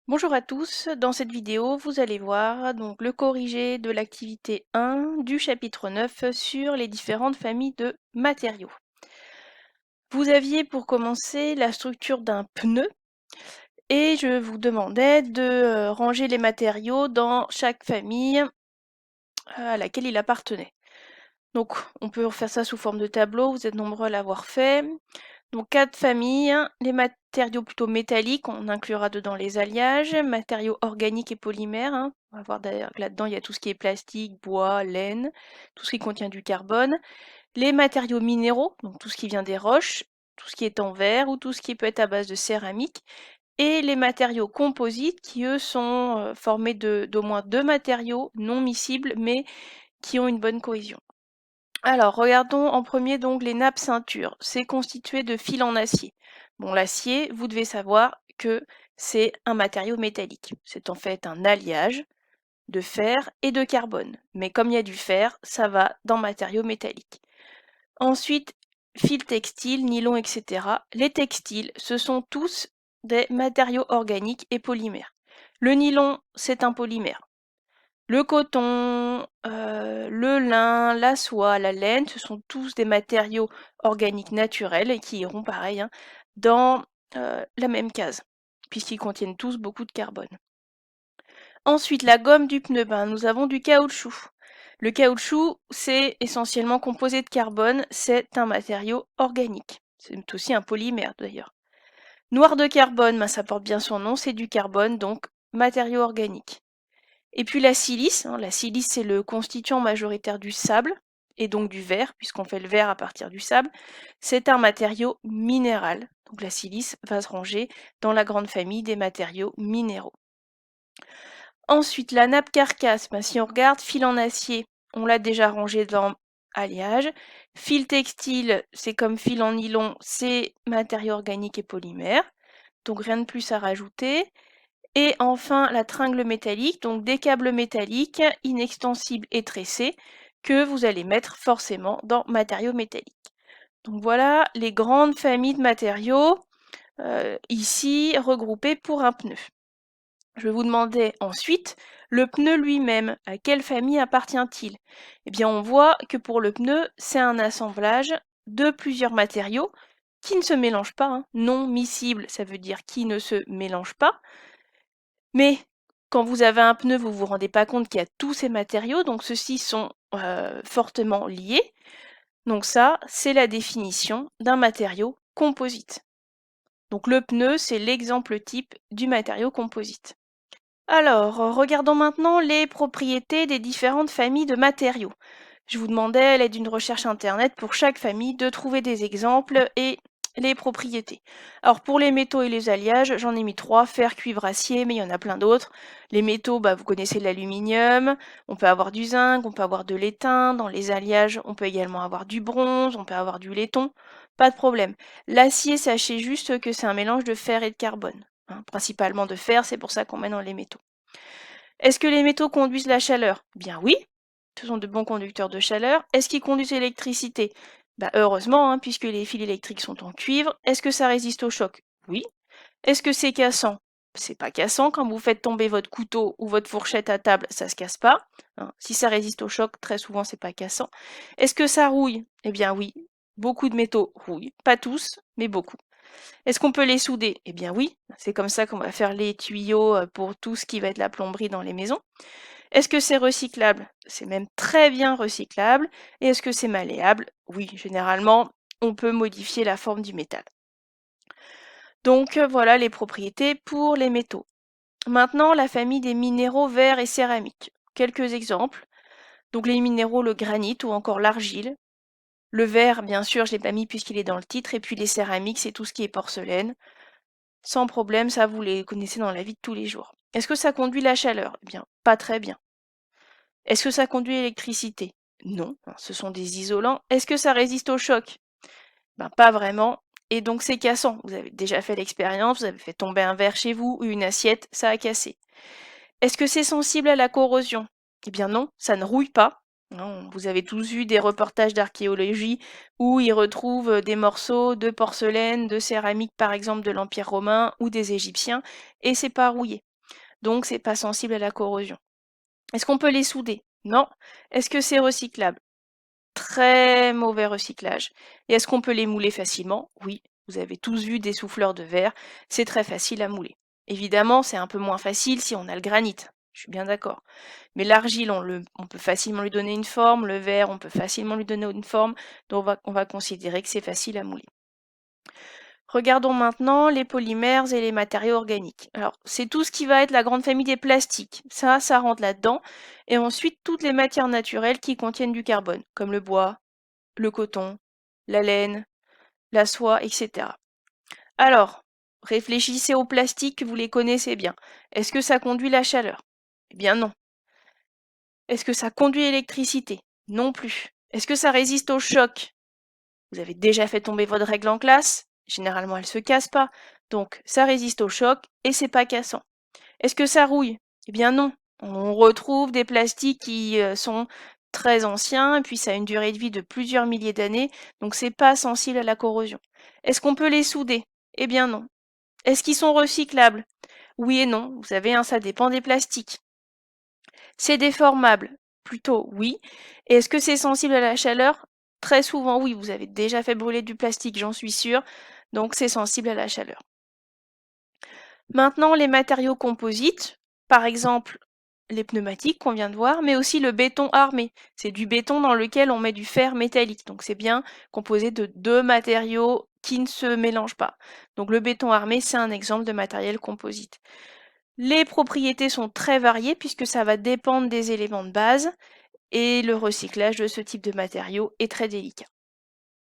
Bonjour à tous, dans cette vidéo vous allez voir donc le corrigé de l'activité 1 du chapitre 9 sur les différentes familles de matériaux. Vous aviez pour commencer la structure d'un pneu et je vous demandais de ranger les matériaux dans chaque famille à laquelle il appartenait. Donc on peut refaire ça sous forme de tableau, vous êtes nombreux à l'avoir fait. Donc 4 familles, les matériaux plutôt métalliques, on inclura dedans les alliages, matériaux organiques et polymères, on va voir d'ailleurs que là-dedans il y a tout ce qui est plastique, bois, laine, tout ce qui contient du carbone, les matériaux minéraux, donc tout ce qui vient des roches, tout ce qui est en verre ou tout ce qui peut être à base de céramique, et les matériaux composites qui eux sont formés d'au moins 2 matériaux non miscibles mais qui ont une bonne cohésion. Alors, regardons en premier donc les nappes ceintures. C'est constitué de fils en acier. Bon, l'acier, vous devez savoir que c'est un matériau métallique. C'est en fait un alliage de fer et de carbone. Mais comme il y a du fer, ça va dans matériaux métalliques. Ensuite, fils textiles, nylon, etc. Les textiles, ce sont tous des matériaux organiques et polymères. Le nylon, c'est un polymère. Le coton, le lin, la soie, la laine, ce sont tous des matériaux organiques naturels et qui iront pareil, dans, la même case, puisqu'ils contiennent tous beaucoup de carbone. Ensuite, la gomme du pneu, nous avons du caoutchouc. Le caoutchouc, c'est essentiellement composé de carbone, c'est un matériau organique. C'est aussi un polymère d'ailleurs. Noir de carbone, ça porte bien son nom, c'est du carbone, donc matériau organique. Et puis la silice c'est le constituant majoritaire du sable et donc du verre, puisqu'on fait le verre à partir du sable. C'est un matériau minéral. Donc la silice va se ranger dans la grande famille des matériaux minéraux. Ensuite, la nappe carcasse, si on regarde, fil en acier, on l'a déjà rangé dans alliage. Fil textile, c'est comme fil en nylon, c'est matériaux organiques et polymères. Donc rien de plus à rajouter. Et enfin, la tringle métallique, donc des câbles métalliques inextensibles et tressés que vous allez mettre forcément dans matériaux métalliques. Donc voilà les grandes familles de matériaux ici regroupés pour un pneu. Je vais vous demander ensuite le pneu lui-même, à quelle famille appartient-il? Eh bien on voit que pour le pneu, c'est un assemblage de plusieurs matériaux qui ne se mélangent pas, non miscibles, ça veut dire qui ne se mélangent pas. Mais quand vous avez un pneu, vous vous rendez pas compte qu'il y a tous ces matériaux, donc ceux-ci sont fortement liés. Donc ça, c'est la définition d'un matériau composite. Donc le pneu, c'est l'exemple type du matériau composite. Alors, regardons maintenant les propriétés des différentes familles de matériaux. Je vous demandais, à l'aide d'une recherche internet, pour chaque famille, de trouver des exemples et les propriétés. Alors pour les métaux et les alliages, j'en ai mis 3, fer, cuivre, acier, mais il y en a plein d'autres. Les métaux, vous connaissez l'aluminium, on peut avoir du zinc, on peut avoir de l'étain. Dans les alliages, on peut également avoir du bronze, on peut avoir du laiton, pas de problème. L'acier, sachez juste que c'est un mélange de fer et de carbone, principalement de fer, c'est pour ça qu'on met dans les métaux. Est-ce que les métaux conduisent la chaleur? Bien oui, ce sont de bons conducteurs de chaleur. Est-ce qu'ils conduisent l'électricité? Heureusement, puisque les fils électriques sont en cuivre. Est-ce que ça résiste au choc? Oui. Est-ce que c'est cassant? C'est pas cassant. Quand vous faites tomber votre couteau ou votre fourchette à table, ça se casse pas. Si ça résiste au choc, très souvent, c'est pas cassant. Est-ce que ça rouille? Eh bien oui. Beaucoup de métaux rouillent. Pas tous, mais beaucoup. Est-ce qu'on peut les souder? Eh bien oui. C'est comme ça qu'on va faire les tuyaux pour tout ce qui va être la plomberie dans les maisons. Est-ce que c'est recyclable? C'est même très bien recyclable. Et est-ce que c'est malléable? Oui, généralement, on peut modifier la forme du métal. Donc voilà les propriétés pour les métaux. Maintenant, la famille des minéraux verts et céramiques. Quelques exemples. Donc les minéraux, le granit ou encore l'argile. Le verre, bien sûr, je ne l'ai pas mis puisqu'il est dans le titre. Et puis les céramiques, c'est tout ce qui est porcelaine. Sans problème, ça vous les connaissez dans la vie de tous les jours. Est-ce que ça conduit la chaleur? Eh bien, pas très bien. Est-ce que ça conduit l'électricité? Non, ce sont des isolants. Est-ce que ça résiste au choc? Pas vraiment. Et donc c'est cassant. Vous avez déjà fait l'expérience, vous avez fait tomber un verre chez vous ou une assiette, ça a cassé. Est-ce que c'est sensible à la corrosion? Eh bien non, ça ne rouille pas. Non, vous avez tous vu des reportages d'archéologie où ils retrouvent des morceaux de porcelaine, de céramique par exemple de l'Empire romain ou des Égyptiens, et c'est pas rouillé. donc c'est pas sensible à la corrosion. Est-ce qu'on peut les souder? Non. Est-ce que c'est recyclable? Très mauvais recyclage. Et est-ce qu'on peut les mouler facilement? Oui, vous avez tous vu des souffleurs de verre, c'est très facile à mouler. Évidemment, c'est un peu moins facile si on a le granit, je suis bien d'accord. Mais l'argile, on peut facilement lui donner une forme, le verre, on peut facilement lui donner une forme, donc on va considérer que c'est facile à mouler. Regardons maintenant les polymères et les matériaux organiques. Alors, c'est tout ce qui va être la grande famille des plastiques. Ça rentre là-dedans. Et ensuite, toutes les matières naturelles qui contiennent du carbone, comme le bois, le coton, la laine, la soie, etc. Alors, réfléchissez aux plastiques, vous les connaissez bien. Est-ce que ça conduit la chaleur? Eh bien non. Est-ce que ça conduit l'électricité? Non plus. Est-ce que ça résiste au choc? Vous avez déjà fait tomber votre règle en classe? Généralement, elle ne se casse pas. Donc, ça résiste au choc et c'est pas cassant. Est-ce que ça rouille? Eh bien non. On retrouve des plastiques qui sont très anciens et puis ça a une durée de vie de plusieurs milliers d'années, donc c'est pas sensible à la corrosion. Est-ce qu'on peut les souder? Eh bien non. Est-ce qu'ils sont recyclables? Oui et non. Vous savez, hein, ça dépend des plastiques. C'est déformable? Plutôt oui. Et est-ce que c'est sensible à la chaleur? Très souvent oui. Vous avez déjà fait brûler du plastique, j'en suis sûre. Donc c'est sensible à la chaleur. Maintenant, les matériaux composites, par exemple les pneumatiques qu'on vient de voir, mais aussi le béton armé. C'est du béton dans lequel on met du fer métallique. Donc c'est bien composé de deux matériaux qui ne se mélangent pas. Donc le béton armé, c'est un exemple de matériel composite. Les propriétés sont très variées puisque ça va dépendre des éléments de base et le recyclage de ce type de matériaux est très délicat.